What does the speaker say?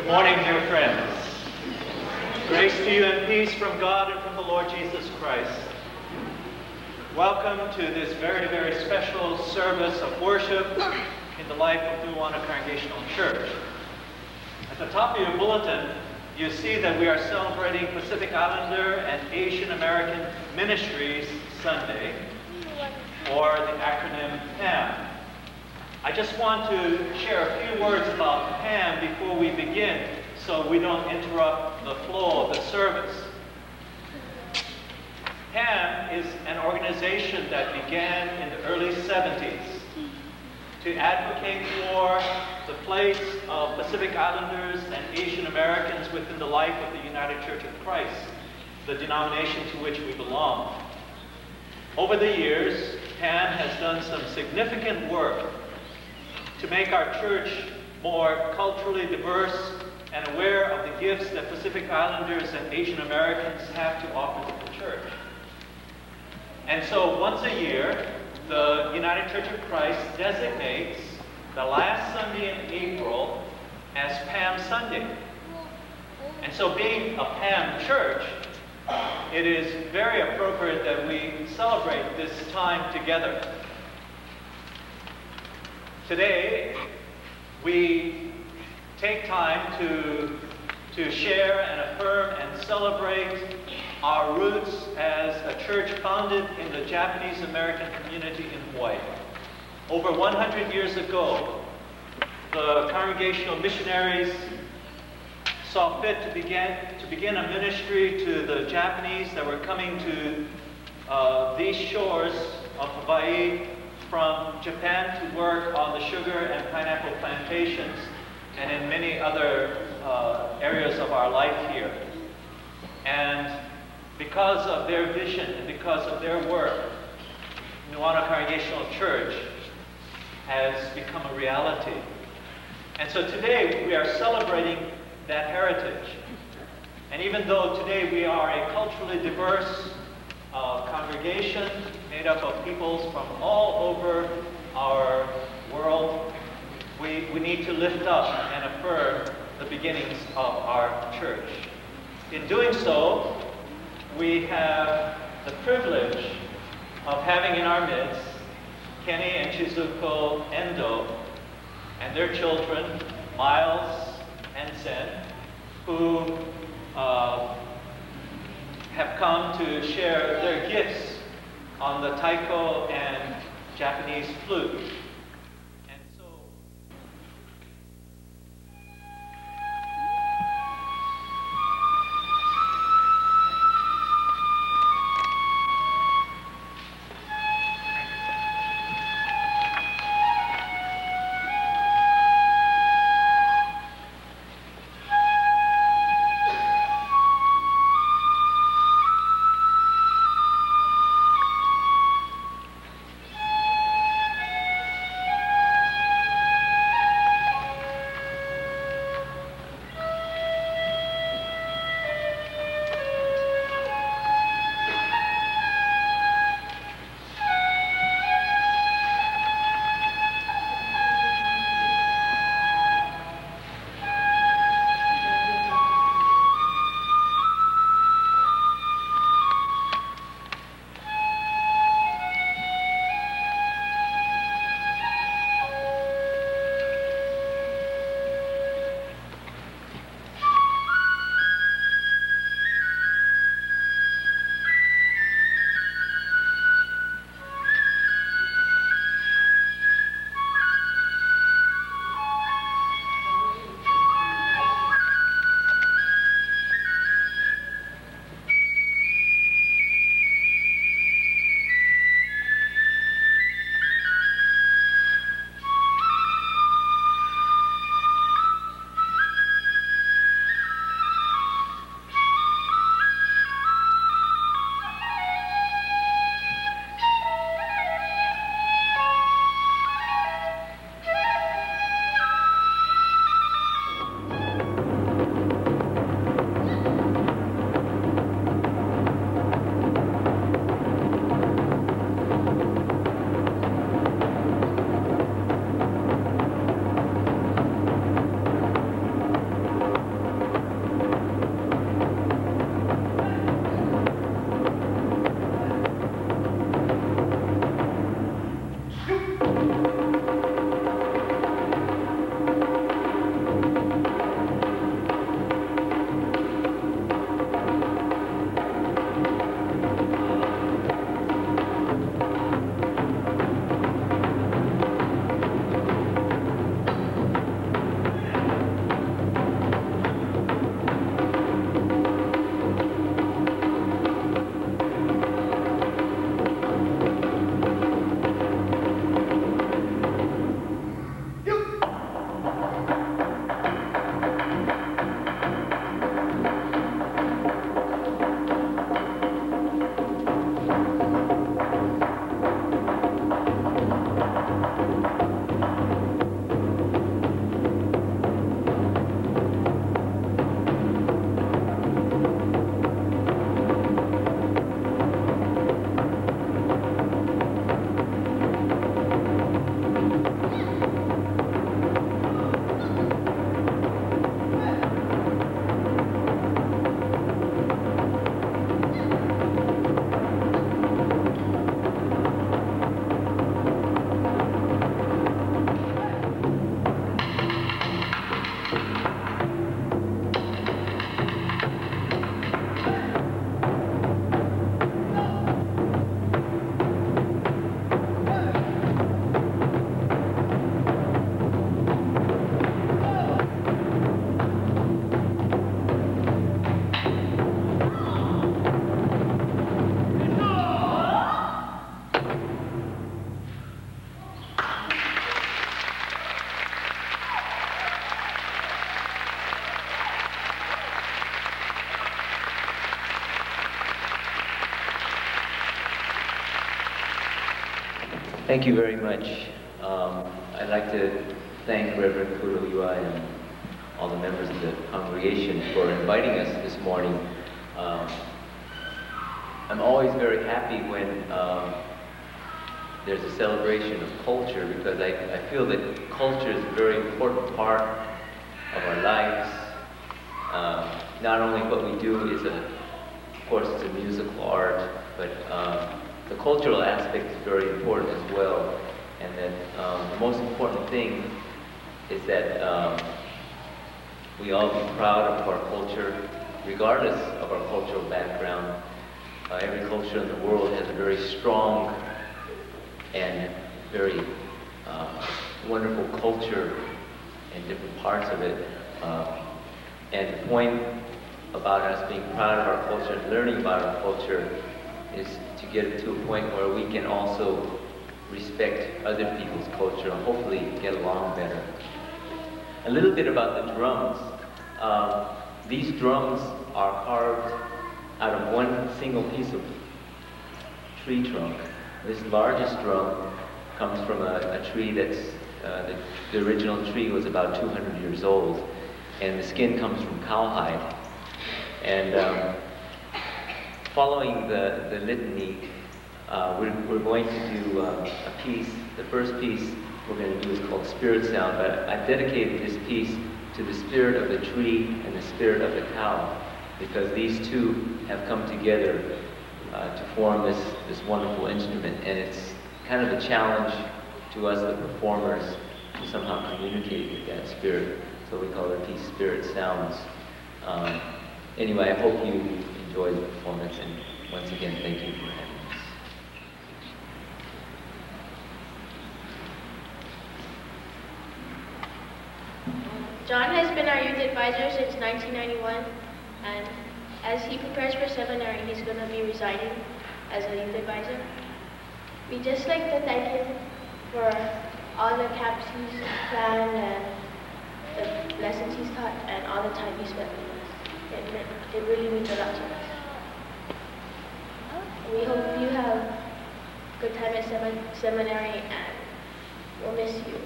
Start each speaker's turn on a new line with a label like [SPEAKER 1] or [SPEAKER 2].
[SPEAKER 1] morning, dear friends. Grace to you and peace from God and from the Lord Jesus Christ. Welcome to this very, very special service of worship in the life of Nu'uanu Congregational Church. At the top of your bulletin, you see that we are celebrating Pacific Islander and Asian American Ministries Sunday, or the acronym PAAM. I just want to share a few words about PAAM before we begin, so we don't interrupt the flow of the service. PAAM is an organization that began in the early 70s to advocate for the place of Pacific Islanders and Asian Americans within the life of the United Church of Christ, the denomination to which we belong. Over the years, PAAM has done some significant work to make our church more culturally diverse and aware of the gifts that Pacific Islanders and Asian Americans have to offer to the church. And so once a year, the United Church of Christ designates the last Sunday in April as PAAM Sunday. And so being a PAAM church, it is very appropriate that we celebrate this time together. Today, we take time to share and affirm and celebrate our roots as a church founded in the Japanese American community in Hawaii. Over 100 years ago, the congregational missionaries saw fit to begin a ministry to the Japanese that were coming to these shores of Hawaii from Japan to work on the sugar and pineapple plantations and in many other areas of our life here. And because of their vision and because of their work, Nu'uanu Congregational Church has become a reality. And so today we are celebrating that heritage. And even though today we are a culturally diverse congregation made up of peoples from all over our world, we need to lift up and affirm the beginnings of our church. In doing so, we have the privilege of having in our midst Kenny and Chizuko Endo and their children, Miles and Sen, who have come to share their gifts on the Taiko and Japanese flute. And so,
[SPEAKER 2] Thank you very much. I'd like to thank Reverend Kuroiwa and all the members of the congregation for inviting us this morning. I'm always very happy when there's a celebration of culture, because I feel that culture is a very important part of our lives. Not only what we do is of course it's a musical art, but the cultural aspect is very important as well. And that the most important thing is that we all be proud of our culture, regardless of our cultural background. Every culture in the world has a very strong and very wonderful culture in different parts of it. And the point about us being proud of our culture and learning about our culture is to get to a point where we can also respect other people's culture and hopefully get along better. A little bit about the drums. These drums are carved out of one single piece of tree trunk. This largest drum comes from a tree that's, the original tree was about 200 years old, and the skin comes from cowhide. And following the litany, we're going to do a piece. The first piece we're going to do is called Spirit Sound, but I've dedicated this piece to the spirit of the tree and the spirit of the cow, because these two have come together to form this wonderful instrument, and it's kind of a challenge to us, the performers, to somehow communicate with that spirit. So we call the piece Spirit Sounds. Anyway, I hope you enjoy the performance, and once again, thank you for having us.
[SPEAKER 3] John has been our youth advisor since 1991, and as he prepares for seminary, he's going to be resigning as a youth advisor. We'd just like to thank him for all the camps he's planned and the lessons he's taught and all the time he spent with us. It really means a lot to us. We hope you have a good time at seminary, and we'll miss you.